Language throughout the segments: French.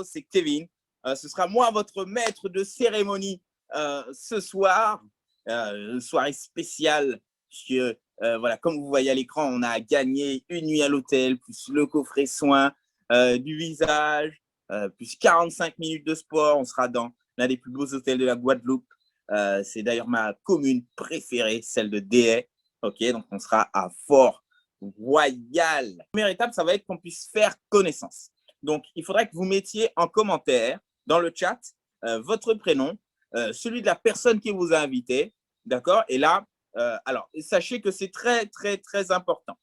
c'est Kevin. Ce sera moi, votre maître de cérémonie ce soir. Soirée spéciale, puisque voilà, comme vous voyez à l'écran, on a gagné une nuit à l'hôtel, plus le coffret soin du visage, plus 45 minutes de sport. On sera dans l'un des plus beaux hôtels de la Guadeloupe. C'est d'ailleurs ma commune préférée, celle de Déhay. Ok, donc on sera à Fort-Royal. La première étape, ça va être qu'on puisse faire connaissance. Donc, il faudrait que vous mettiez en commentaire dans le chat votre prénom, celui de la personne qui vous a invité, d'accord? Et là, alors, sachez que c'est très, très, très important,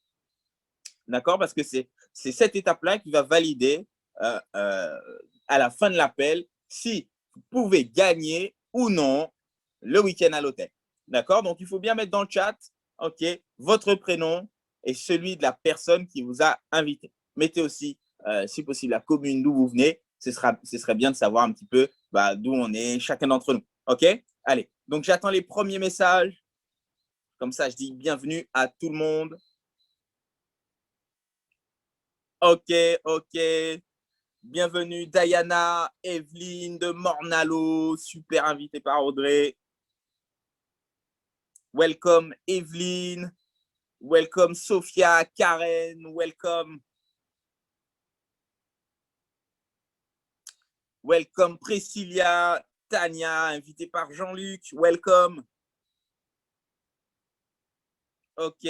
d'accord? Parce que c'est cette étape-là qui va valider à la fin de l'appel si vous pouvez gagner ou non le week-end à l'hôtel, d'accord? Donc, il faut bien mettre dans le chat, ok, votre prénom et celui de la personne qui vous a invité. Mettez aussi, si possible, la commune d'où vous venez. Ce serait bien de savoir un petit peu d'où on est, chacun d'entre nous. OK? Allez, donc j'attends les premiers messages. Comme ça, je dis bienvenue à tout le monde. OK, OK. Bienvenue Diana, Evelyne de Mornalo, super invitée par Audrey. Welcome Evelyne. Welcome Sophia, Karen, welcome. Welcome Priscilla, Tania, invitée par Jean-Luc, welcome. Ok,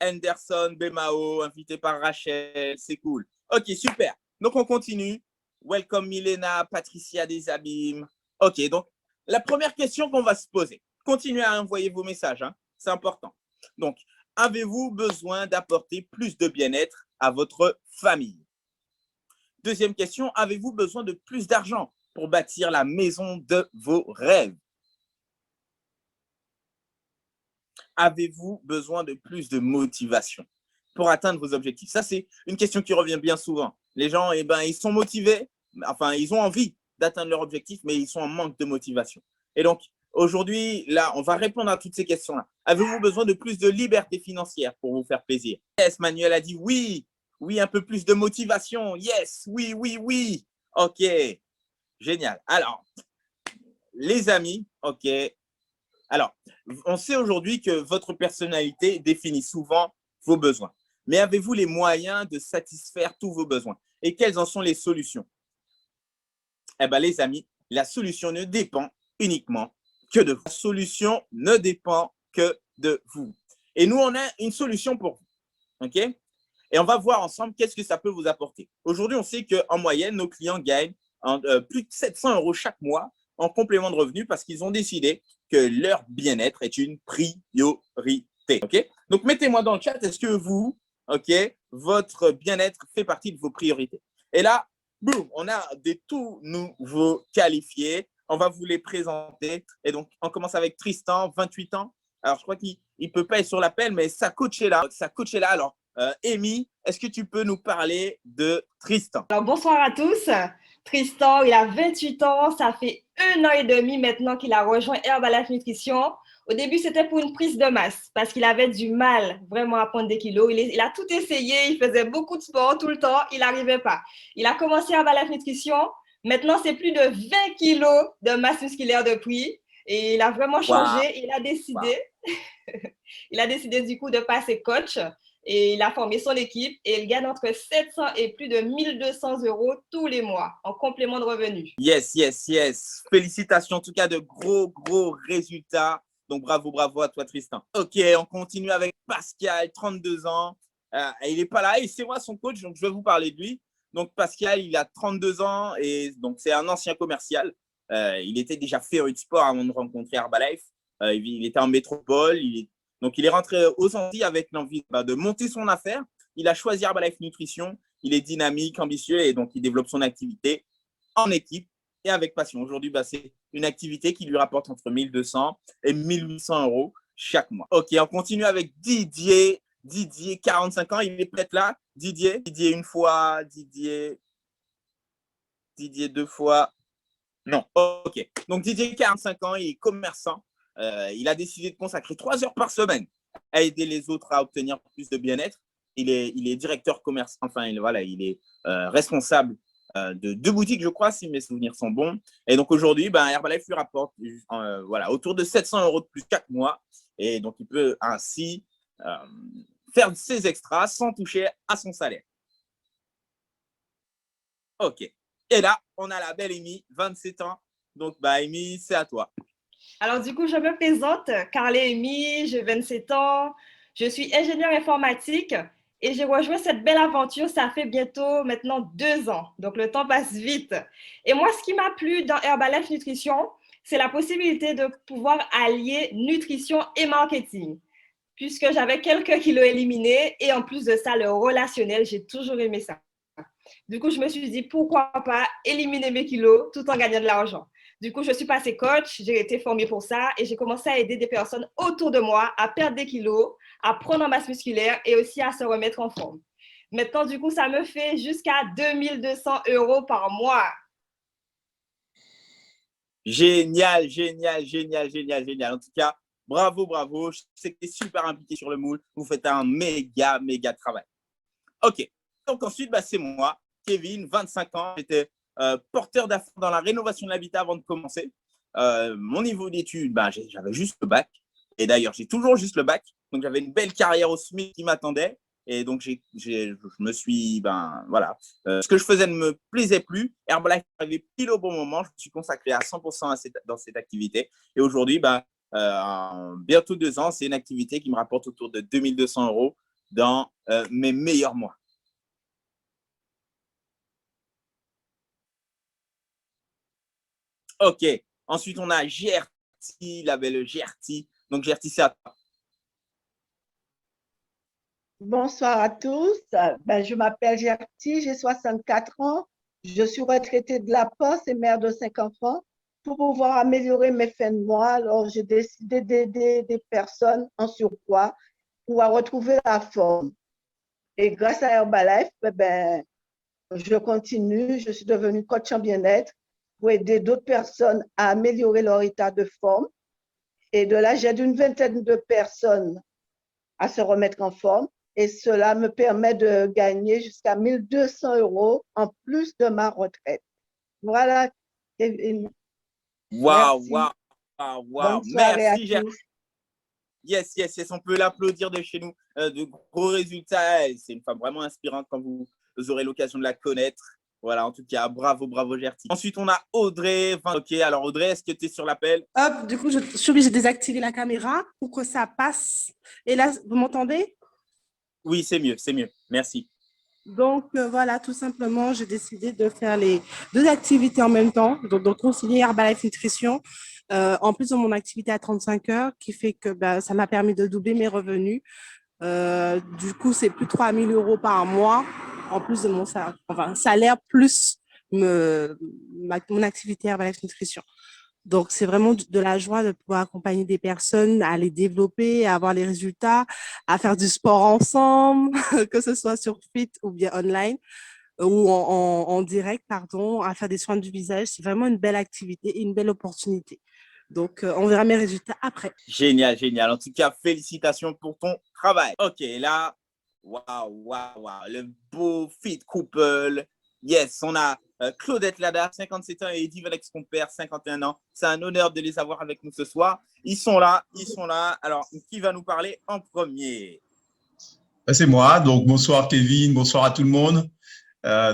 Anderson, Bemao, invité par Rachel, c'est cool. Ok, super. Donc, on continue. Welcome Milena, Patricia Desabim. Ok, donc, la première question qu'on va se poser. Continuez à envoyer vos messages, hein, c'est important. Donc, avez-vous besoin d'apporter plus de bien-être à votre famille? Deuxième question, avez-vous besoin de plus d'argent pour bâtir la maison de vos rêves? Avez-vous besoin de plus de motivation pour atteindre vos objectifs? Ça, c'est une question qui revient bien souvent. Les gens, ils sont motivés, enfin, ils ont envie d'atteindre leur objectif, mais ils sont en manque de motivation. Et donc, aujourd'hui, là, on va répondre à toutes ces questions-là. Avez-vous besoin de plus de liberté financière pour vous faire plaisir? Yes, Manuel a dit oui. Oui, un peu plus de motivation. Yes, oui, oui, oui. OK, génial. Alors, les amis, OK. Alors, on sait aujourd'hui que votre personnalité définit souvent vos besoins. Mais avez-vous les moyens de satisfaire tous vos besoins? Et quelles en sont les solutions? Eh bien, les amis, la solution ne dépend uniquement que de vous. La solution ne dépend que de vous. Et nous, on a une solution pour vous. OK? Et on va voir ensemble qu'est-ce que ça peut vous apporter. Aujourd'hui, on sait qu'en moyenne, nos clients gagnent plus de 700 € chaque mois en complément de revenus parce qu'ils ont décidé que leur bien-être est une priorité. Okay? Donc, mettez-moi dans le chat, est-ce que vous, votre bien-être fait partie de vos priorités? Et là, boum, on a des tout nouveaux qualifiés. On va vous les présenter. Et donc, on commence avec Tristan, 28 ans. Alors, je crois qu'il ne peut pas être sur l'appel, mais sa coach est là. Alors, Amy, est-ce que tu peux nous parler de Tristan? Alors, bonsoir à tous. Tristan, il a 28 ans. Ça fait 1 an et demi maintenant qu'il a rejoint Herbalife Nutrition. Au début, c'était pour une prise de masse parce qu'il avait du mal vraiment à prendre des kilos. Il a tout essayé. Il faisait beaucoup de sport tout le temps. Il n'arrivait pas. Il a commencé Herbalife Nutrition. Maintenant, c'est plus de 20 kilos de masse musculaire depuis. Et il a vraiment changé. Wow. Il a décidé du coup de passer coach. Et il a formé son équipe et il gagne entre 700 et plus de 1200 € tous les mois en complément de revenus. Yes, yes, yes. Félicitations, en tout cas, de gros résultats. Donc, bravo à toi, Tristan. OK, on continue avec Pascal, 32 ans. Il n'est pas là et c'est moi son coach, donc je vais vous parler de lui. Donc, Pascal, il a 32 ans et donc c'est un ancien commercial. Il était déjà féru de sport avant de rencontrer Herbalife. Il était en métropole. Donc, il est rentré aux Antilles avec l'envie de monter son affaire. Il a choisi Herbalife Nutrition. Il est dynamique, ambitieux et donc il développe son activité en équipe et avec passion. Aujourd'hui, c'est une activité qui lui rapporte entre 1200 et 1800 € chaque mois. OK, on continue avec Didier. Didier, 45 ans, il est peut-être là. Didier une fois, Didier deux fois. Non, OK. Donc, Didier, 45 ans, il est commerçant. Il a décidé de consacrer 3 heures par semaine à aider les autres à obtenir plus de bien-être. Il est directeur commerce, enfin, il est responsable de 2 boutiques, je crois, si mes souvenirs sont bons. Et donc aujourd'hui, Herbalife lui rapporte voilà, autour de 700 € de plus chaque mois. Et donc, il peut ainsi faire ses extras sans toucher à son salaire. OK. Et là, on a la belle Amy, 27 ans. Donc, Amy, c'est à toi. Alors, du coup, je me présente, Carly Amy, j'ai 27 ans, je suis ingénieure informatique et j'ai rejoint cette belle aventure, ça fait bientôt maintenant 2 ans. Donc, le temps passe vite. Et moi, ce qui m'a plu dans Herbalife Nutrition, c'est la possibilité de pouvoir allier nutrition et marketing, puisque j'avais quelques kilos éliminés et en plus de ça, le relationnel, j'ai toujours aimé ça. Du coup, je me suis dit, pourquoi pas éliminer mes kilos tout en gagnant de l'argent. Du coup, je suis passée coach, j'ai été formée pour ça et j'ai commencé à aider des personnes autour de moi à perdre des kilos, à prendre en masse musculaire et aussi à se remettre en forme. Maintenant, du coup, ça me fait jusqu'à 2200 € par mois. Génial, génial, génial, génial, génial. En tout cas, bravo, bravo. Je sais que tu es super impliqué sur le moule. Vous faites un méga, méga travail. OK. Donc ensuite, c'est moi, Kevin, 25 ans. J'étais porteur d'affaires dans la rénovation de l'habitat avant de commencer. Mon niveau d'études, j'avais juste le bac. Et d'ailleurs, j'ai toujours juste le bac. Donc, j'avais une belle carrière au SMIC qui m'attendait. Et donc, je me suis, voilà. Ce que je faisais ne me plaisait plus. Herbalife arrivait pile au bon moment. Je me suis consacré à 100% dans cette activité. Et aujourd'hui, en bientôt 2 ans, c'est une activité qui me rapporte autour de 2200 € dans mes meilleurs mois. OK. Ensuite, on a Gerty, la belle Gerty. Donc, Gerty, c'est à toi. Bonsoir à tous. Je m'appelle Gerty, j'ai 64 ans. Je suis retraitée de la Poste et mère de 5 enfants. Pour pouvoir améliorer mes fins de mois, alors j'ai décidé d'aider des personnes en surpoids pour retrouver la forme. Et grâce à Herbalife, je continue, je suis devenue coach en bien-être pour aider d'autres personnes à améliorer leur état de forme. Et de là, j'aide une vingtaine de personnes à se remettre en forme. Et cela me permet de gagner jusqu'à 1200 € en plus de ma retraite. Voilà, Kevin. Waouh, waouh, waouh. Merci, Gerty. Yes, yes, yes. On peut l'applaudir de chez nous. De gros résultats. C'est une femme vraiment inspirante quand vous aurez l'occasion de la connaître. Voilà, en tout cas, bravo, bravo, Gerty. Ensuite, on a Audrey. OK, alors Audrey, est-ce que tu es sur l'appel? Hop, du coup, je suis obligée de désactiver la caméra pour que ça passe. Et là, vous m'entendez? Oui, c'est mieux, c'est mieux. Merci. Donc, voilà, tout simplement, j'ai décidé de faire les 2 activités en même temps. Donc concilier Herbalife Nutrition, en plus de mon activité à 35 heures, qui fait que ça m'a permis de doubler mes revenus. Du coup, c'est plus de 3 000 € par mois, en plus de mon salaire plus mon activité Herbalife Nutrition. Donc, c'est vraiment de la joie de pouvoir accompagner des personnes à les développer, à avoir les résultats, à faire du sport ensemble, que ce soit sur Fit ou bien online ou en direct, à faire des soins du visage. C'est vraiment une belle activité et une belle opportunité. Donc, on verra mes résultats après. Génial, génial. En tout cas, félicitations pour ton travail. OK, là, waouh, waouh, waouh. Le beau fit couple. Yes, on a Claudette Lada, 57 ans, et Eddie Vanex Compère, 51 ans. C'est un honneur de les avoir avec nous ce soir. Ils sont là, ils sont là. Alors, qui va nous parler en premier? C'est moi. Donc, bonsoir Kevin, bonsoir à tout le monde.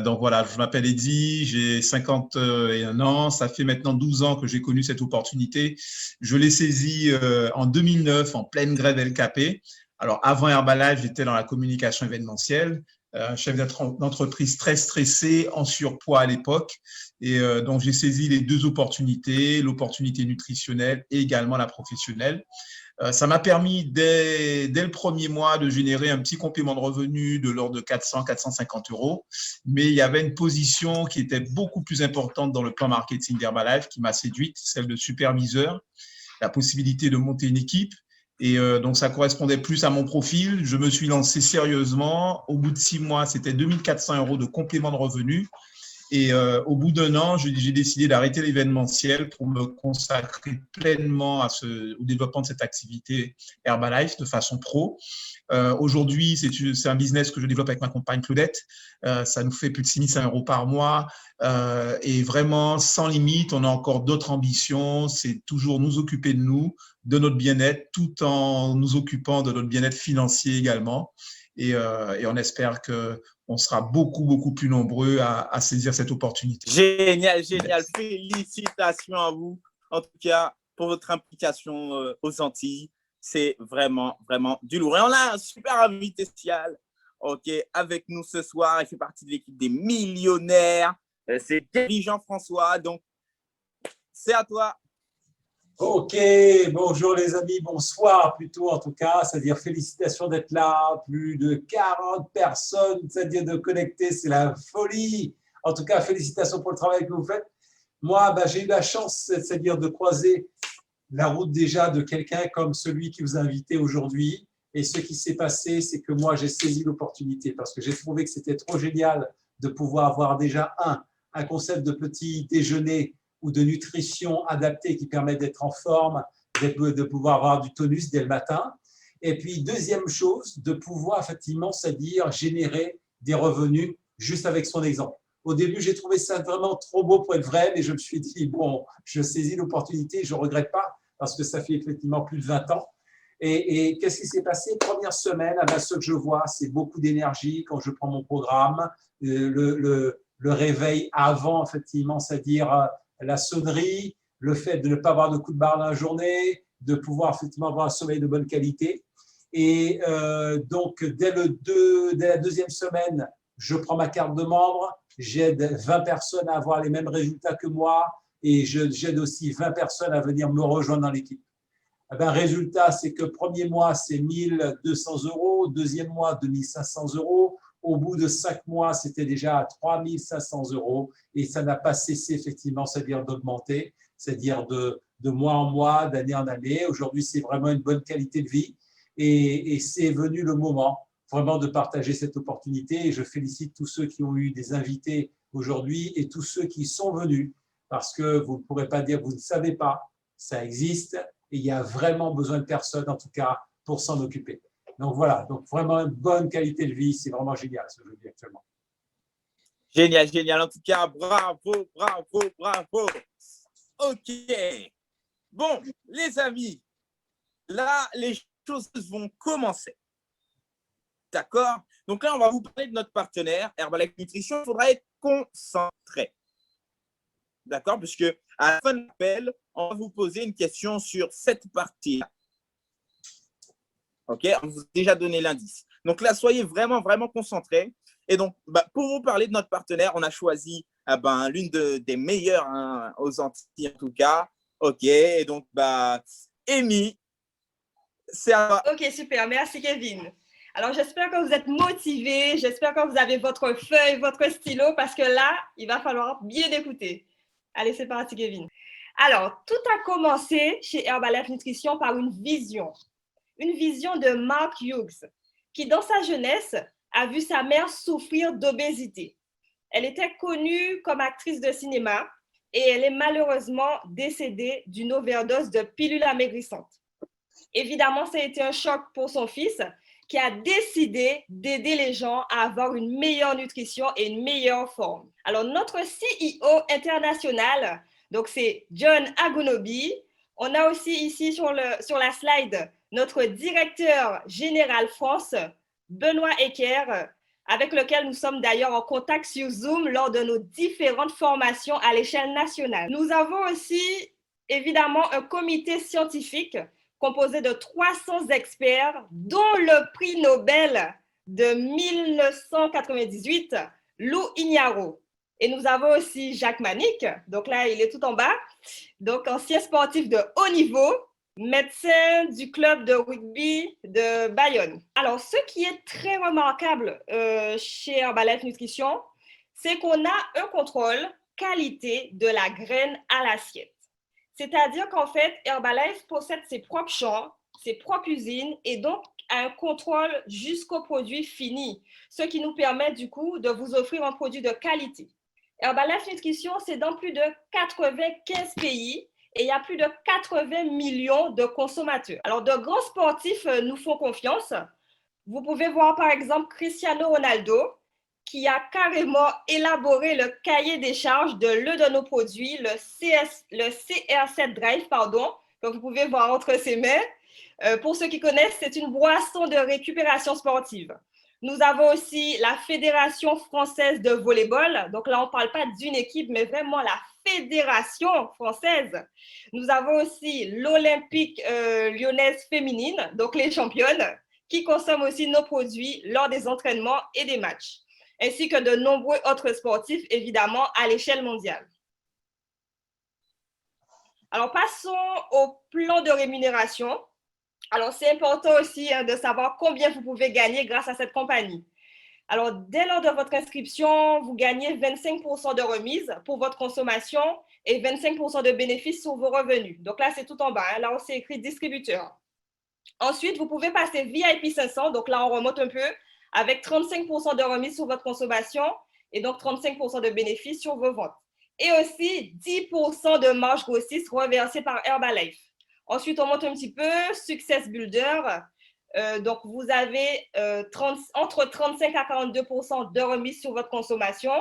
Donc voilà, je m'appelle Eddie, j'ai 51 ans. Ça fait maintenant 12 ans que j'ai connu cette opportunité. Je l'ai saisie en 2009 en pleine grève LKP. Alors, avant Herbalife, j'étais dans la communication événementielle. Chef d'entreprise très stressé, en surpoids à l'époque. Et donc, j'ai saisi les 2 opportunités, l'opportunité nutritionnelle et également la professionnelle. Ça m'a permis, dès le premier mois, de générer un petit complément de revenu de l'ordre de 400-450 €. Mais il y avait une position qui était beaucoup plus importante dans le plan marketing d'Herbalife qui m'a séduite, celle de superviseur, la possibilité de monter une équipe. Et donc, ça correspondait plus à mon profil. Je me suis lancé sérieusement. Au bout de 6 mois, c'était 2400 € de complément de revenu. Et au bout d'un an, j'ai décidé d'arrêter l'événementiel pour me consacrer pleinement au développement de cette activité Herbalife de façon pro. Aujourd'hui, c'est un business que je développe avec ma compagne Claudette. Ça nous fait plus de 6 500 € par mois. Et vraiment, sans limite, on a encore d'autres ambitions. C'est toujours nous occuper de nous, de notre bien-être, tout en nous occupant de notre bien-être financier également. Et on espère qu'on sera beaucoup, beaucoup plus nombreux à saisir cette opportunité. Génial, génial. Félicitations à vous, en tout cas, pour votre implication aux Antilles. C'est vraiment, vraiment du lourd. Et on a un super invité spécial avec nous ce soir. Il fait partie de l'équipe des millionnaires. C'est Thierry Jean-François. Donc, c'est à toi. Ok, bonjour les amis, bonsoir plutôt en tout cas, c'est-à-dire félicitations d'être là, plus de 40 personnes, c'est-à-dire de connecter, c'est la folie. En tout cas, félicitations pour le travail que vous faites. Moi, j'ai eu la chance, c'est-à-dire de croiser la route déjà de quelqu'un comme celui qui vous a invité aujourd'hui. Et ce qui s'est passé, c'est que moi, j'ai saisi l'opportunité parce que j'ai trouvé que c'était trop génial de pouvoir avoir déjà un concept de petit déjeuner ou de nutrition adaptée qui permet d'être en forme, de pouvoir avoir du tonus dès le matin. Et puis, deuxième chose, de pouvoir effectivement, c'est-à-dire générer des revenus juste avec son exemple. Au début, j'ai trouvé ça vraiment trop beau pour être vrai, mais je me suis dit, bon, je saisis l'opportunité, je ne regrette pas parce que ça fait effectivement plus de 20 ans. Et qu'est-ce qui s'est passé? Première semaine, ce que je vois, c'est beaucoup d'énergie quand je prends mon programme, le réveil avant, effectivement, c'est-à-dire la sonnerie, le fait de ne pas avoir de coup de barre dans la journée, de pouvoir effectivement avoir un sommeil de bonne qualité. Et donc, dès la deuxième semaine, je prends ma carte de membre, j'aide 20 personnes à avoir les mêmes résultats que moi et j'aide aussi 20 personnes à venir me rejoindre dans l'équipe. Résultat, c'est que premier mois, c'est 1 200 €, deuxième mois, 2 500 €. Au bout de 5 mois, c'était déjà à 3 500 € et ça n'a pas cessé effectivement, c'est-à-dire d'augmenter, c'est-à-dire de mois en mois, d'année en année. Aujourd'hui, c'est vraiment une bonne qualité de vie et c'est venu le moment vraiment de partager cette opportunité et je félicite tous ceux qui ont eu des invités aujourd'hui et tous ceux qui sont venus parce que vous ne pourrez pas dire que vous ne savez pas, ça existe et il y a vraiment besoin de personnes en tout cas pour s'en occuper. Donc voilà, donc vraiment une bonne qualité de vie, c'est vraiment génial ce que je vis actuellement. Génial, génial. En tout cas, bravo, bravo, bravo. Ok. Bon, les amis, là, les choses vont commencer. D'accord? Donc là, on va vous parler de notre partenaire, Herbalife Nutrition. Il faudra être concentré. D'accord? Puisque à la fin de l'appel, on va vous poser une question sur cette partie-là. OK? On vous a déjà donné l'indice. Donc là, soyez vraiment, vraiment concentrés. Et donc, pour vous parler de notre partenaire, on a choisi l'une des meilleures aux Antilles, en tout cas. OK? Et donc, Amy, c'est à… OK, super. Merci, Kevin. Alors, j'espère que vous êtes motivés. J'espère que vous avez votre feuille, votre stylo, parce que là, il va falloir bien écouter. Allez, c'est parti, Kevin. Alors, tout a commencé chez Herbalife Nutrition par une vision de Mark Hughes, qui, dans sa jeunesse, a vu sa mère souffrir d'obésité. Elle était connue comme actrice de cinéma et elle est malheureusement décédée d'une overdose de pilules amaigrissantes. Évidemment, ça a été un choc pour son fils qui a décidé d'aider les gens à avoir une meilleure nutrition et une meilleure forme. Alors, notre CEO international, donc c'est John Agunobi. On a aussi ici sur la slide notre directeur général France, Benoît Ecker, avec lequel nous sommes d'ailleurs en contact sur Zoom lors de nos différentes formations à l'échelle nationale. Nous avons aussi évidemment un comité scientifique composé de 300 experts, dont le prix Nobel de 1998, Lou Ignarro. Et nous avons aussi Jacques Manic, donc là, il est tout en bas, donc ancien sportif de haut niveau, médecin du club de rugby de Bayonne. Alors, ce qui est très remarquable chez Herbalife Nutrition, c'est qu'on a un contrôle qualité de la graine à l'assiette. C'est-à-dire qu'en fait, Herbalife possède ses propres champs, ses propres usines et donc un contrôle jusqu'au produit fini, ce qui nous permet du coup de vous offrir un produit de qualité. Herbalife Nutrition, c'est dans plus de 95 pays et il y a plus de 80 millions de consommateurs. Alors, de grands sportifs nous font confiance. Vous pouvez voir par exemple Cristiano Ronaldo qui a carrément élaboré le cahier des charges de l'un de nos produits, le CR7 Drive, que vous pouvez voir entre ses mains. Pour ceux qui connaissent, c'est une boisson de récupération sportive. Nous avons aussi la Fédération française de volleyball. Donc là, on ne parle pas d'une équipe, mais vraiment la Fédération française. Nous avons aussi l'Olympique lyonnaise féminine, donc les championnes, qui consomment aussi nos produits lors des entraînements et des matchs, ainsi que de nombreux autres sportifs, évidemment, à l'échelle mondiale. Alors, passons au plan de rémunération. Alors, c'est important aussi de savoir combien vous pouvez gagner grâce à cette compagnie. Alors, dès lors de votre inscription, vous gagnez 25% de remise pour votre consommation et 25% de bénéfices sur vos revenus. Donc là, c'est tout en bas. Hein. Là, c'est écrit distributeur. Ensuite, vous pouvez passer VIP 500. Donc là, on remonte un peu avec 35% de remise sur votre consommation et donc 35% de bénéfices sur vos ventes. Et aussi 10% de marge grossiste reversée par Herbalife. Ensuite, on monte un petit peu, Success Builder. Donc, vous avez entre 35 à 42% de remise sur votre consommation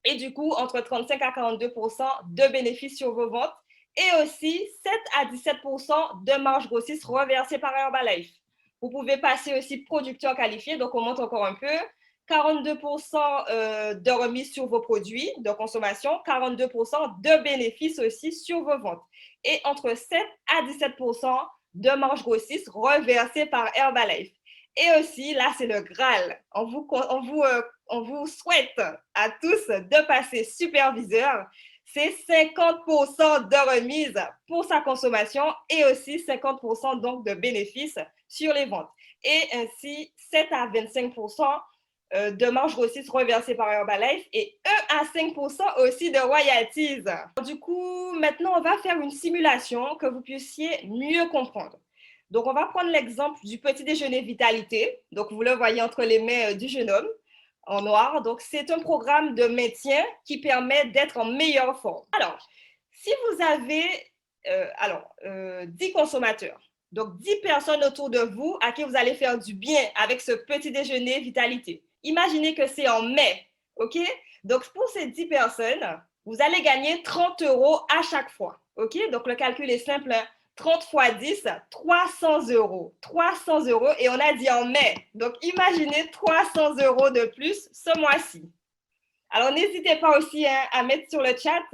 et du coup, entre 35 à 42% de bénéfices sur vos ventes et aussi 7 à 17% de marge grossiste reversée par Herbalife. Vous pouvez passer aussi producteur qualifié, donc on monte encore un peu. 42% de remise sur vos produits de consommation, 42% de bénéfices aussi sur vos ventes et entre 7 à 17% de marge grossiste reversée par Herbalife. Et aussi, là, c'est le Graal. On vous souhaite à tous de passer superviseur. C'est 50% de remise pour sa consommation et aussi 50% donc de bénéfices sur les ventes. Et ainsi, 7 à 25% de marge grossiste reversée par Herbalife et 1 à 5% aussi de royalties. Du coup, maintenant, on va faire une simulation que vous puissiez mieux comprendre. Donc, on va prendre l'exemple du petit déjeuner vitalité. Donc, vous le voyez entre les mains du jeune homme en noir. Donc, c'est un programme de maintien qui permet d'être en meilleure forme. Alors, si vous avez 10 consommateurs, donc 10 personnes autour de vous à qui vous allez faire du bien avec ce petit déjeuner vitalité. Imaginez que c'est en mai, OK? Donc, pour ces 10 personnes, vous allez gagner 30 € à chaque fois, OK? Donc, le calcul est simple, 30 fois 10, 300 €. 300 € et on a dit en mai. Donc, imaginez 300 € de plus ce mois-ci. Alors, n'hésitez pas aussi à mettre sur le chat,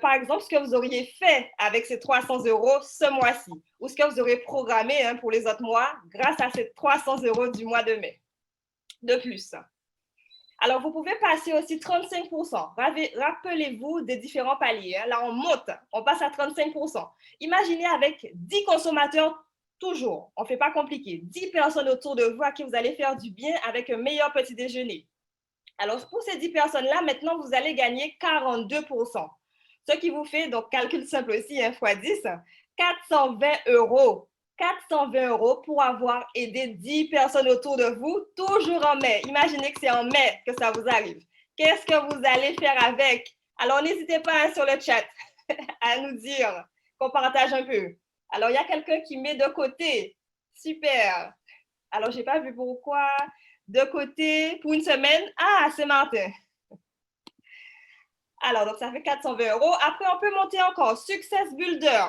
par exemple, ce que vous auriez fait avec ces 300 € ce mois-ci ou ce que vous aurez programmé pour les autres mois grâce à ces 300 € du mois de mai de plus. Alors, vous pouvez passer aussi 35%. Rappelez-vous des différents paliers. Hein. Là, on monte, on passe à 35%. Imaginez avec 10 consommateurs toujours. On ne fait pas compliqué. 10 personnes autour de vous à qui vous allez faire du bien avec un meilleur petit déjeuner. Alors, pour ces 10 personnes-là, maintenant, vous allez gagner 42%. Ce qui vous fait, donc, calcul simple aussi, fois 10, 420 €. 420 € pour avoir aidé 10 personnes autour de vous, toujours en mai. Imaginez que c'est en mai que ça vous arrive. Qu'est-ce que vous allez faire avec? Alors, n'hésitez pas sur le chat à nous dire qu'on partage un peu. Alors, il y a quelqu'un qui met de côté. Super. Alors, je n'ai pas vu pourquoi. De côté pour une semaine. Ah, c'est Martin. Alors, donc, ça fait 420 €. Après, on peut monter encore. Success Builder.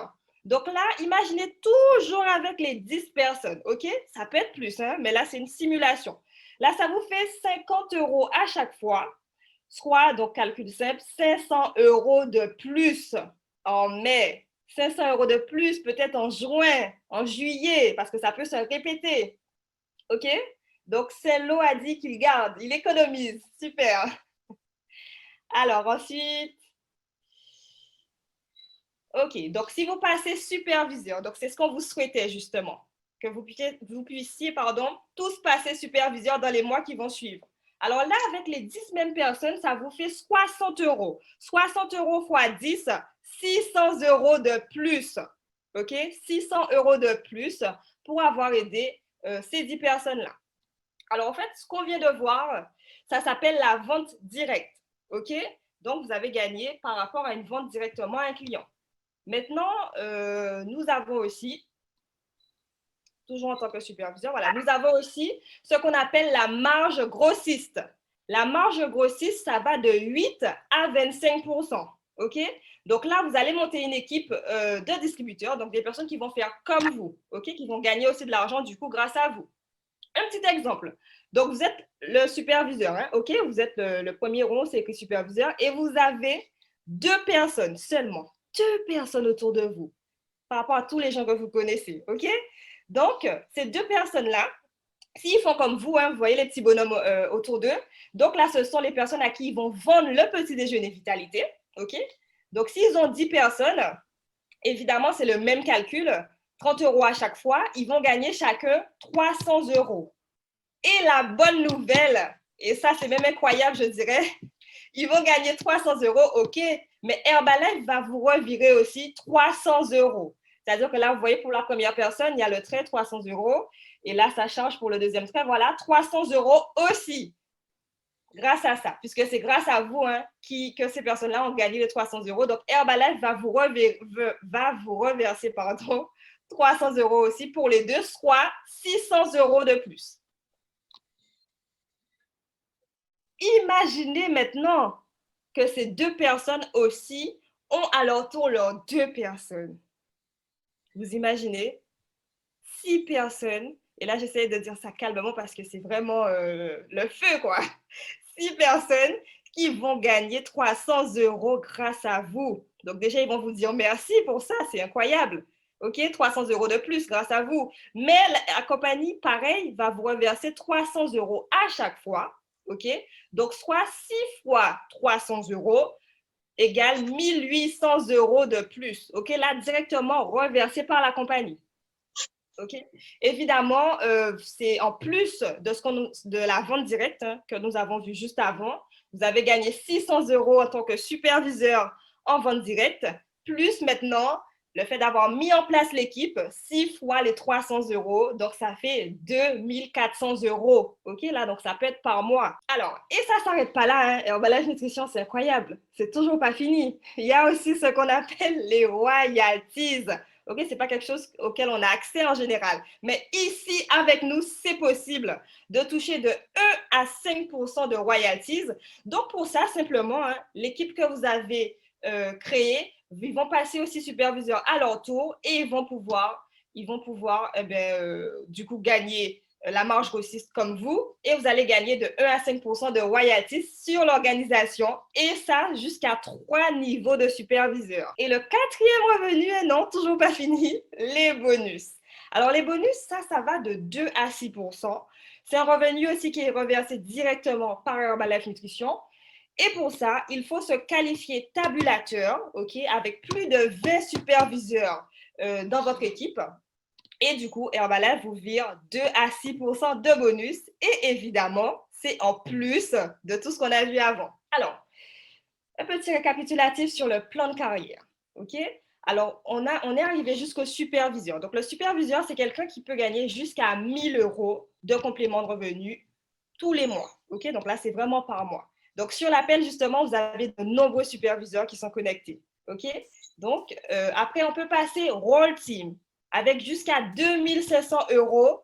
Donc là, imaginez toujours avec les 10 personnes, OK? Ça peut être plus, mais là, c'est une simulation. Là, ça vous fait 50 € à chaque fois, soit, donc calcul simple, 500 € de plus en mai, 500 € de plus peut-être en juin, en juillet, parce que ça peut se répéter, OK? Donc, Cello a dit qu'il garde, il économise, super. Alors, ensuite, OK, donc si vous passez superviseur, donc c'est ce qu'on vous souhaitait justement, que vous puissiez tous passer superviseur dans les mois qui vont suivre. Alors là, avec les 10 mêmes personnes, ça vous fait 60 €. 60 € fois 10, 600 € de plus. OK? 600 € de plus pour avoir aidé ces 10 personnes-là. Alors en fait, ce qu'on vient de voir, ça s'appelle la vente directe. OK? Donc, vous avez gagné par rapport à une vente directement à un client. Maintenant, nous avons aussi, toujours en tant que superviseur, voilà, nous avons aussi ce qu'on appelle la marge grossiste. La marge grossiste, ça va de 8 à 25%. OK? Donc là, vous allez monter une équipe de distributeurs, donc des personnes qui vont faire comme vous, OK? Qui vont gagner aussi de l'argent, du coup, grâce à vous. Un petit exemple. Donc, vous êtes le superviseur, hein? OK? Vous êtes le premier rond, c'est écrit superviseur, et vous avez 2 personnes seulement. 2 personnes autour de vous, par rapport à tous les gens que vous connaissez, OK? Donc, ces 2 personnes-là, s'ils font comme vous, hein, vous voyez les petits bonhommes autour d'eux, donc là, ce sont les personnes à qui ils vont vendre le petit déjeuner Vitalité, OK? Donc, s'ils ont 10 personnes, évidemment, c'est le même calcul, 30 € à chaque fois, ils vont gagner chacun 300 €. Et la bonne nouvelle, et ça, c'est même incroyable, je dirais, ils vont gagner 300 €, OK, mais Herbalife va vous revirer aussi 300 €. C'est-à-dire que là, vous voyez, pour la première personne, il y a le trait 300 €, et là, ça charge pour le deuxième trait, voilà, 300 € aussi, grâce à ça, puisque c'est grâce à vous hein, que ces personnes-là ont gagné les 300 €. Donc, Herbalife va vous reverser 300 € aussi pour les deux, soit 600 € de plus. Imaginez maintenant que ces 2 personnes aussi ont à leur tour leurs 2 personnes. Vous imaginez 6 personnes, et là j'essaie de dire ça calmement parce que c'est vraiment le feu quoi. 6 personnes qui vont gagner 300 € grâce à vous. Donc déjà ils vont vous dire merci pour ça, c'est incroyable. OK, 300 € de plus grâce à vous. Mais la compagnie, pareil, va vous reverser 300 € à chaque fois. OK? Donc, soit 6 fois 300 € égale 1800 € de plus. OK? Là, directement reversé par la compagnie. OK? Évidemment, c'est en plus de la vente directe hein, que nous avons vue juste avant. Vous avez gagné 600 € en tant que superviseur en vente directe, plus maintenant le fait d'avoir mis en place l'équipe, 6 fois les 300 €, donc ça fait 2400 €. OK, là, donc ça peut être par mois. Alors, et ça ne s'arrête pas là, hein. Herbalife Nutrition, c'est incroyable. C'est toujours pas fini. Il y a aussi ce qu'on appelle les royalties. OK, ce n'est pas quelque chose auquel on a accès en général. Mais ici, avec nous, c'est possible de toucher de 1 à 5% de royalties. Donc, pour ça, simplement, hein, l'équipe que vous avez créée, ils vont passer aussi superviseur à leur tour et ils vont pouvoir du coup, gagner la marge grossiste comme vous et vous allez gagner de 1 à 5% de royalties sur l'organisation et ça jusqu'à 3 niveaux de superviseur. Et le 4e revenu, non, toujours pas fini, les bonus. Alors, les bonus, ça va de 2 à 6%. C'est un revenu aussi qui est reversé directement par Herbalife Nutrition. Et pour ça, il faut se qualifier tabulateur, OK, avec plus de 20 superviseurs dans votre équipe. Et du coup, Herbalife vous vire 2 à 6% de bonus. Et évidemment, c'est en plus de tout ce qu'on a vu avant. Alors, un petit récapitulatif sur le plan de carrière. OK? Alors, on est arrivé jusqu'au superviseur. Donc, le superviseur, c'est quelqu'un qui peut gagner jusqu'à 1 000 € de complément de revenu tous les mois. OK? Donc là, c'est vraiment par mois. Donc, sur l'appel, justement, vous avez de nombreux superviseurs qui sont connectés. OK? Donc, après, on peut passer Role Team avec jusqu'à 2 500 €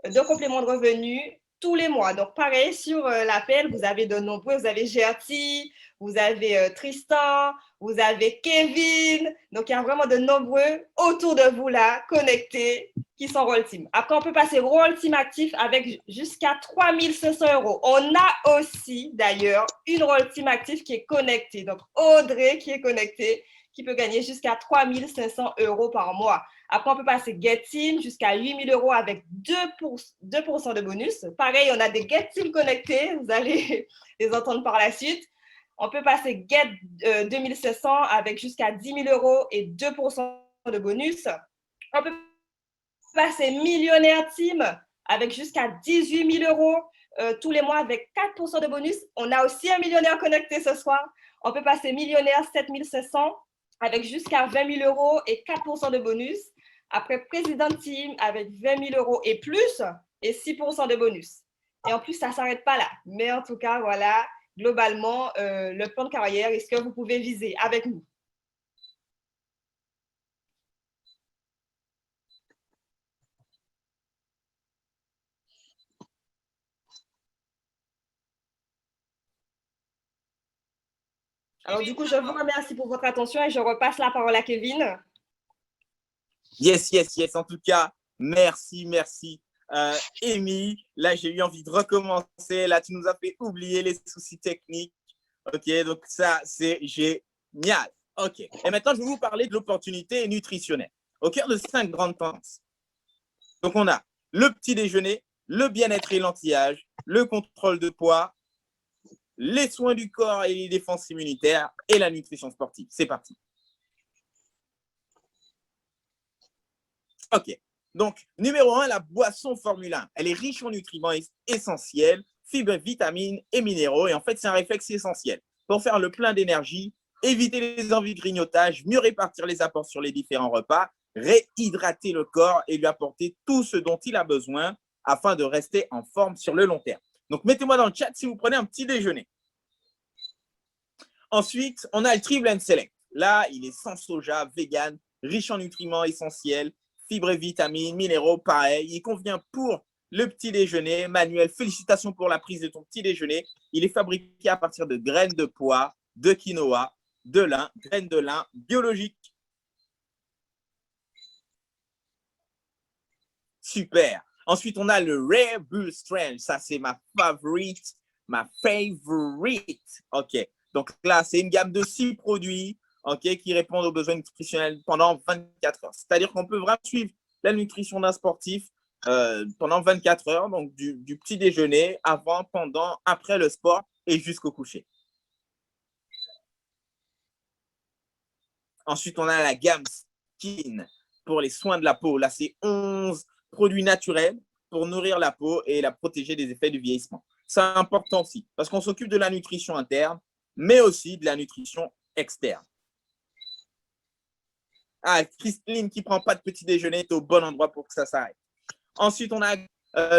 de complément de revenu tous les mois. Donc, pareil, sur l'appel, vous avez de nombreux. Vous avez Gertie, vous avez Tristan, vous avez Kevin. Donc, il y a vraiment de nombreux autour de vous là, connectés, qui sont Role Team. Après, on peut passer Role Team actif avec jusqu'à 3 500 €. On a aussi, d'ailleurs, une Role Team actif qui est connectée. Donc, Audrey qui est connectée, qui peut gagner jusqu'à 3 500 € par mois. Après, on peut passer Get Team jusqu'à 8 000 € avec 2% de bonus. Pareil, on a des Get Team connectés. Vous allez les entendre par la suite. On peut passer Get 2700 avec jusqu'à 10 000 € et 2% de bonus. On peut passer Millionnaire Team avec jusqu'à 18 000 € tous les mois avec 4% de bonus. On a aussi un millionnaire connecté ce soir. On peut passer Millionnaire 7500 avec jusqu'à 20 000 € et 4% de bonus. Après, Président Team avec 20 000 € et plus et 6% de bonus. Et en plus, ça ne s'arrête pas là. Mais en tout cas, voilà, globalement le plan de carrière et ce que vous pouvez viser avec nous. Alors, du coup, je vous remercie pour votre attention et je repasse la parole à Kevin. Yes, yes, yes. En tout cas, merci, merci. Amy, là, j'ai eu envie de recommencer. Là, tu nous as fait oublier les soucis techniques. OK, donc ça, c'est génial. OK. Et maintenant, je vais vous parler de l'opportunité nutritionnelle au cœur de 5 grandes tendances. Donc, on a le petit déjeuner, le bien-être et l'anti-âge, le contrôle de poids, les soins du corps et les défenses immunitaires et la nutrition sportive. C'est parti. OK. Donc, numéro 1, la boisson Formule 1. Elle est riche en nutriments essentiels, fibres, vitamines et minéraux. Et en fait, c'est un réflexe essentiel pour faire le plein d'énergie, éviter les envies de grignotage, mieux répartir les apports sur les différents repas, réhydrater le corps et lui apporter tout ce dont il a besoin afin de rester en forme sur le long terme. Donc, mettez-moi dans le chat si vous prenez un petit déjeuner. Ensuite, on a le Tri-Blend Select. Là, il est sans soja, vegan, riche en nutriments essentiels, fibres et vitamines, minéraux, pareil. Il convient pour le petit déjeuner. Manuel, félicitations pour la prise de ton petit déjeuner. Il est fabriqué à partir de graines de pois, de quinoa, de lin, graines de lin biologiques. Super. Ensuite, on a le Rare Bull Strength. Ça, c'est ma favorite. Ma favorite. OK. Donc là, c'est une gamme de 6 produits, okay, qui répondent aux besoins nutritionnels pendant 24 heures. C'est-à-dire qu'on peut vraiment suivre la nutrition d'un sportif pendant 24 heures, donc du petit déjeuner, avant, pendant, après le sport et jusqu'au coucher. Ensuite, on a la gamme Skin pour les soins de la peau. Là, c'est 11 produits naturels pour nourrir la peau et la protéger des effets du vieillissement. C'est important aussi parce qu'on s'occupe de la nutrition interne, mais aussi de la nutrition externe. Ah, Christine qui ne prend pas de petit déjeuner est au bon endroit pour que ça s'arrête. Ensuite, on a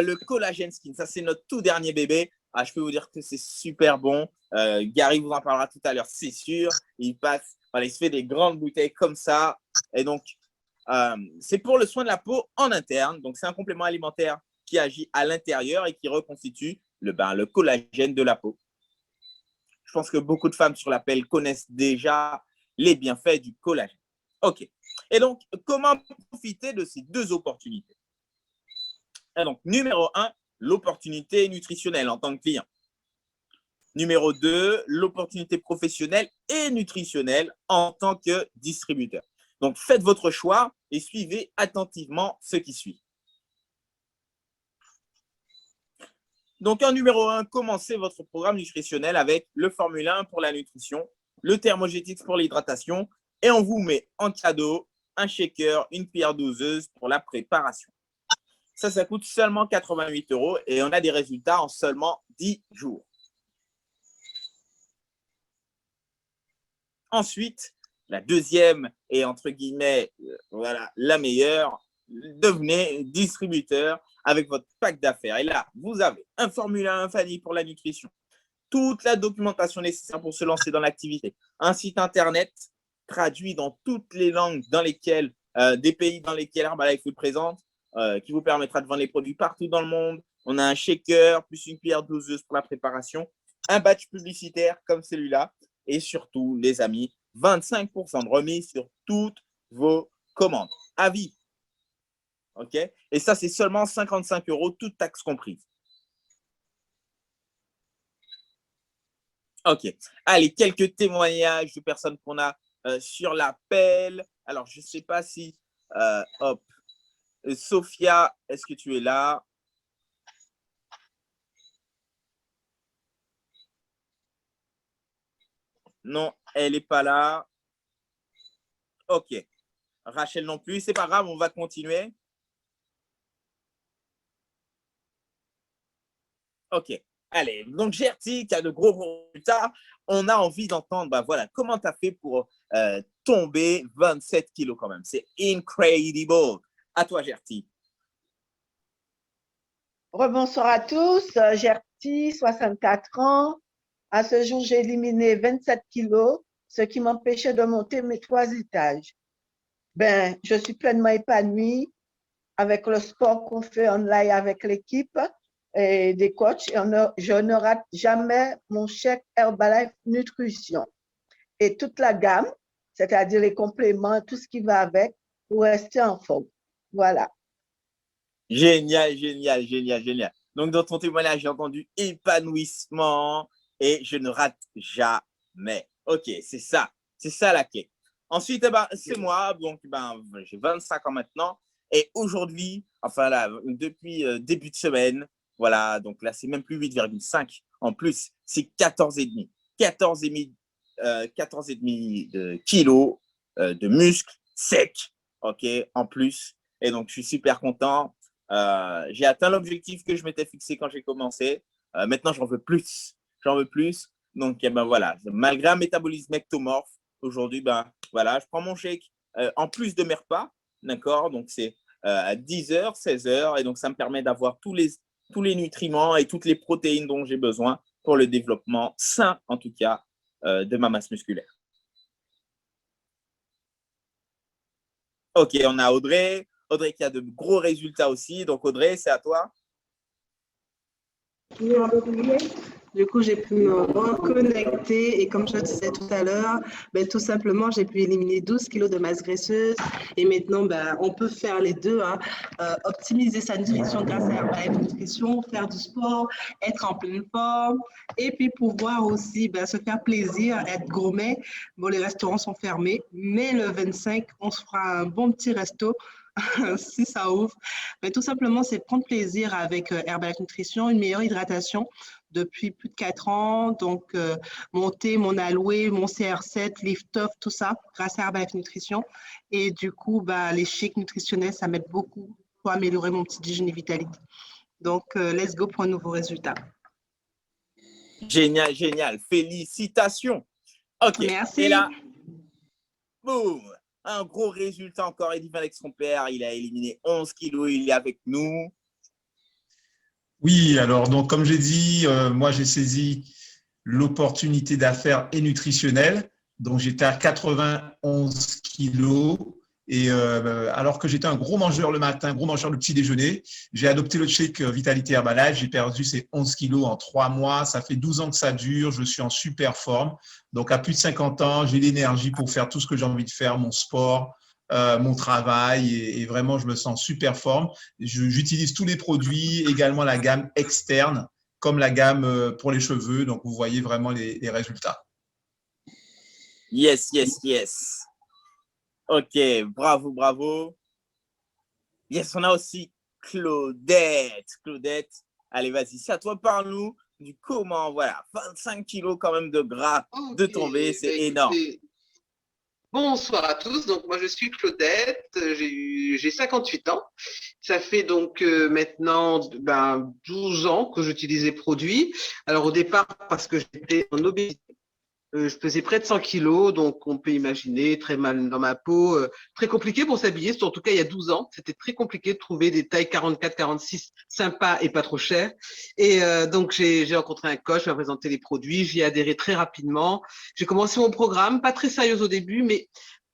le Collagen Skin. Ça, c'est notre tout dernier bébé. Ah, je peux vous dire que c'est super bon. Gary vous en parlera tout à l'heure, c'est sûr. Il se fait des grandes bouteilles comme ça. Et donc, c'est pour le soin de la peau en interne. Donc, c'est un complément alimentaire qui agit à l'intérieur et qui reconstitue le collagène de la peau. Je pense que beaucoup de femmes sur l'appel connaissent déjà les bienfaits du collagène. OK. Et donc, comment profiter de ces deux opportunités? Et donc, numéro 1, l'opportunité nutritionnelle en tant que client. Numéro 2, l'opportunité professionnelle et nutritionnelle en tant que distributeur. Donc, faites votre choix et suivez attentivement ce qui suit. Donc, en numéro 1, commencez votre programme nutritionnel avec le Formule 1 pour la nutrition, le Thermogétix pour l'hydratation et on vous met en cadeau un shaker, une cuillère doseuse pour la préparation. Ça coûte seulement 88 € et on a des résultats en seulement 10 jours. Ensuite, la deuxième et entre guillemets, voilà, la meilleure, devenez distributeur avec votre pack d'affaires. Et là, vous avez un formulaire infaillible pour la nutrition, toute la documentation nécessaire pour se lancer dans l'activité, un site internet traduit dans toutes les langues dans lesquelles, des pays dans lesquels Herbalife vous présente, qui vous permettra de vendre les produits partout dans le monde. On a un shaker, plus une cuillère doseuse pour la préparation, un badge publicitaire comme celui-là, et surtout, les amis, 25% de remise sur toutes vos commandes. À vie. OK? Et ça, c'est seulement 55 €, toutes taxes comprises. OK. Allez, quelques témoignages de personnes qu'on a sur l'appel. Alors, je ne sais pas si… hop. Sophia, est-ce que tu es là? Non, elle n'est pas là. OK. Rachel non plus. C'est pas grave, on va continuer. OK. Allez, donc Gertie qui a de gros résultats, on a envie d'entendre, voilà, comment tu as fait pour tomber 27 kilos quand même. C'est incredible. À toi, Gertie. Rebonsoir à tous, Gertie, 64 ans. À ce jour, j'ai éliminé 27 kilos, ce qui m'empêchait de monter mes 3 étages. Ben, je suis pleinement épanouie avec le sport qu'on fait en live avec l'équipe et des coachs. Et je ne rate jamais mon chèque Herbalife Nutrition. Et toute la gamme, c'est-à-dire les compléments, tout ce qui va avec, pour rester en forme. Voilà. Génial, génial, génial, génial. Donc, dans ton témoignage, j'ai entendu épanouissement et je ne rate jamais. OK, c'est ça. C'est ça la clé. Ensuite, c'est moi. Donc, j'ai 25 ans maintenant. Et aujourd'hui, enfin là, depuis début de semaine, voilà, donc là, c'est même plus 8,5. En plus, c'est 14,5. 14,5 de kilos de muscles secs, OK, en plus. Et donc, je suis super content. J'ai atteint l'objectif que je m'étais fixé quand j'ai commencé. Maintenant, j'en veux plus. J'en veux plus. Donc, voilà, malgré un métabolisme ectomorphe, aujourd'hui, voilà, je prends mon shake en plus de mes repas. D'accord? Donc, c'est à 10h, 16h. Et donc, ça me permet d'avoir tous les nutriments et toutes les protéines dont j'ai besoin pour le développement sain, en tout cas, de ma masse musculaire. OK, on a Audrey. Audrey qui a de gros résultats aussi. Donc, Audrey, c'est à toi. Du coup, j'ai pu me reconnecter et comme je disais tout à l'heure, tout simplement, j'ai pu éliminer 12 kilos de masse graisseuse et maintenant, on peut faire les deux, hein. Optimiser sa nutrition grâce à Herbalife Nutrition, faire du sport, être en pleine forme et puis pouvoir aussi se faire plaisir, être gourmet. Bon, les restaurants sont fermés, mais le 25, on se fera un bon petit resto. Si ça ouvre, mais tout simplement, c'est prendre plaisir avec Herbalife Nutrition, une meilleure hydratation depuis plus de 4 ans. Donc, monter mon aloe, mon CR7, Lift Off, tout ça, grâce à Herbalife Nutrition. Et du coup, les shakes nutritionnels, ça m'aide beaucoup pour améliorer mon petit déjeuner vitalité. Donc, let's go pour un nouveau résultat. Génial, génial. Félicitations. OK. Merci. Et là, boum, un gros résultat encore. Eddy avec son père, il a éliminé 11 kilos, il est avec nous. Oui, alors donc comme j'ai dit, moi j'ai saisi l'opportunité d'affaires et nutritionnelle. Donc j'étais à 91 kilos et alors que j'étais un gros mangeur le matin, gros mangeur le petit déjeuner, j'ai adopté le shake Vitalité Herbalife. J'ai perdu ces 11 kilos en 3 mois. Ça fait 12 ans que ça dure. Je suis en super forme. Donc à plus de 50 ans, j'ai l'énergie pour faire tout ce que j'ai envie de faire, mon sport, mon travail et vraiment je me sens super forme. J'utilise tous les produits, également la gamme externe comme la gamme pour les cheveux. Donc vous voyez vraiment les résultats. Yes, yes, yes. OK, bravo, bravo. Yes, on a aussi Claudette. Claudette, allez, vas-y, c'est à toi, parle-nous du comment, voilà, 25 kilos quand même de gras de tomber, c'est énorme. Bonsoir à tous, donc moi je suis Claudette, j'ai 58 ans, ça fait donc maintenant 12 ans que j'utilise les produits. Alors au départ parce que j'étais en obésité, je pesais près de 100 kilos, donc on peut imaginer très mal dans ma peau, très compliqué pour s'habiller, en tout cas il y a 12 ans, c'était très compliqué de trouver des tailles 44, 46 sympas et pas trop chères. Et donc j'ai rencontré un coach, il m'a présenté les produits, j'y ai adhéré très rapidement. J'ai commencé mon programme, pas très sérieuse au début, mais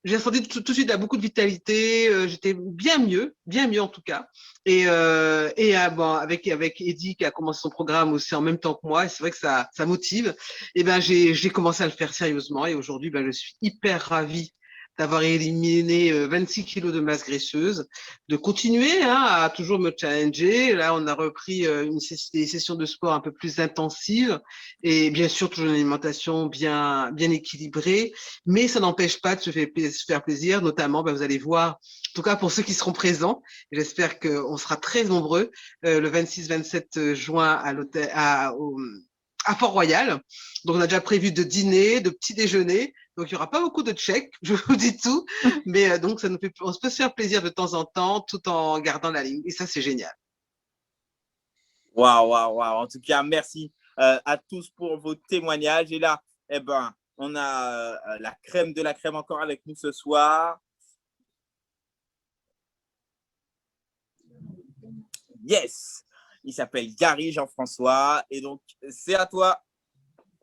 j'ai senti tout de suite beaucoup de vitalité, j'étais bien mieux en tout cas. Et avec Eddy qui a commencé son programme aussi en même temps que moi, et c'est vrai que ça motive. Et j'ai commencé à le faire sérieusement et aujourd'hui je suis hyper ravie d'avoir éliminé 26 kilos de masse graisseuse, de continuer à toujours me challenger. Là, on a repris des sessions de sport un peu plus intensives et bien sûr toujours une alimentation bien équilibrée, mais ça n'empêche pas de se faire plaisir, notamment vous allez voir, en tout cas pour ceux qui seront présents, j'espère qu'on sera très nombreux le 26-27 juin à l'hôtel à Port-Royal. Donc, on a déjà prévu de dîner, de petit déjeuner. Donc, il n'y aura pas beaucoup de chèques, je vous dis tout. Mais donc, on peut se faire plaisir de temps en temps tout en gardant la ligne. Et ça, c'est génial. Waouh, waouh, waouh. En tout cas, merci à tous pour vos témoignages. Et là, on a la crème de la crème encore avec nous ce soir. Yes! Il s'appelle Gary Jean-François. Et donc, c'est à toi.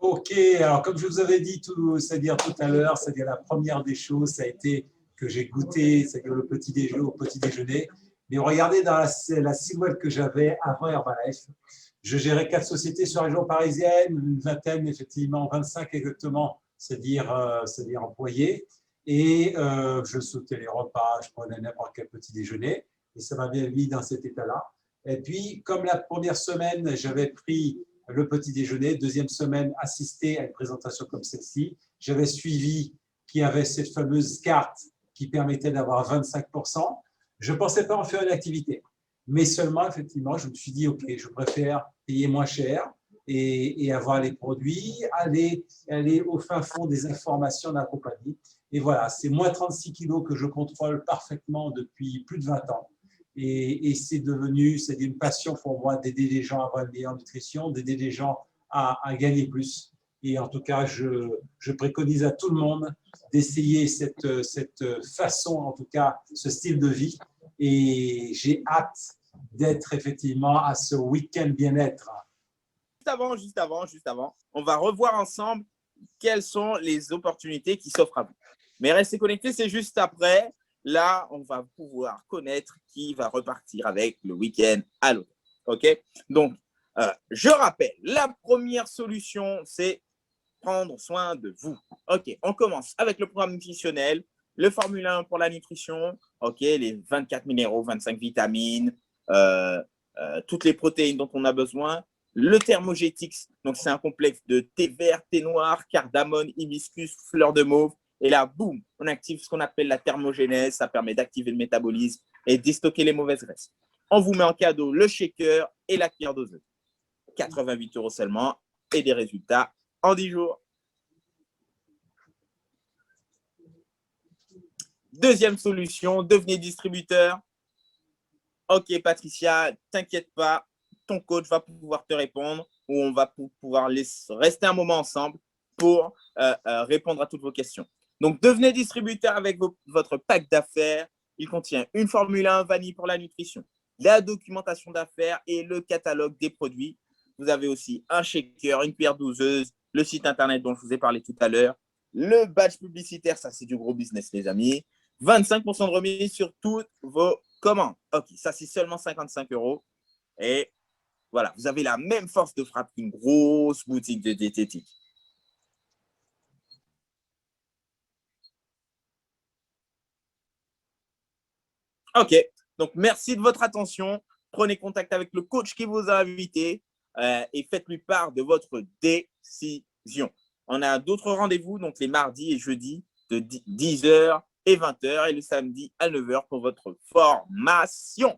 Ok, alors comme je vous avais dit c'est-à-dire tout à l'heure, c'est-à-dire la première des choses, ça a été que j'ai goûté, c'est-à-dire le petit déjeuner au petit déjeuner. Mais regardez dans la silhouette que j'avais avant Herbalife, je gérais 4 sociétés sur la région parisienne, une vingtaine, effectivement, 25 exactement, c'est-à-dire employés. Et je sautais les repas, je prenais n'importe quel petit déjeuner. Et ça m'avait mis dans cet état-là. Et puis, comme la première semaine, j'avais pris le petit déjeuner, deuxième semaine, assisté à une présentation comme celle-ci, j'avais suivi qui avait cette fameuse carte qui permettait d'avoir 25%. Je ne pensais pas en faire une activité. Mais seulement, effectivement, je me suis dit, OK, je préfère payer moins cher et avoir les produits, aller au fin fond des informations de la compagnie. Et voilà, c'est moins 36 kilos que je contrôle parfaitement depuis plus de 20 ans. Et c'est une passion pour moi d'aider les gens à avoir une meilleure nutrition, d'aider les gens à gagner plus. Et en tout cas, je préconise à tout le monde d'essayer cette façon, en tout cas, ce style de vie. Et j'ai hâte d'être effectivement à ce week-end bien-être. Juste avant, on va revoir ensemble quelles sont les opportunités qui s'offrent à vous. Mais restez connectés, c'est juste après. Là, on va pouvoir connaître qui va repartir avec le week-end à l'hôtel. OK? Donc, je rappelle, la première solution, c'est prendre soin de vous. OK, on commence avec le programme nutritionnel, le Formule 1 pour la nutrition, OK, les 24 minéraux, 25 vitamines, toutes les protéines dont on a besoin. Le Thermogétix, donc c'est un complexe de thé vert, thé noir, cardamone, hibiscus, fleur de mauve. Et là, boum, on active ce qu'on appelle la thermogénèse. Ça permet d'activer le métabolisme et de déstocker les mauvaises graisses. On vous met en cadeau le shaker et la cuillère doseuse. 88 € seulement et des résultats en 10 jours. Deuxième solution, devenez distributeur. OK, Patricia, t'inquiète pas, ton coach va pouvoir te répondre ou on va pouvoir rester un moment ensemble pour répondre à toutes vos questions. Donc, devenez distributeur avec votre pack d'affaires. Il contient une Formule 1 vanille pour la nutrition, la documentation d'affaires et le catalogue des produits. Vous avez aussi un shaker, une cuillère doseuse, le site internet dont je vous ai parlé tout à l'heure, le badge publicitaire, ça c'est du gros business les amis, 25% de remise sur toutes vos commandes. OK, ça c'est seulement 55 €. Et voilà, vous avez la même force de frappe qu'une grosse boutique de diététique. OK, donc merci de votre attention. Prenez contact avec le coach qui vous a invité et faites-lui part de votre décision. On a d'autres rendez-vous, donc les mardis et jeudis de 10 h et 20 h et le samedi à 9 h pour votre formation.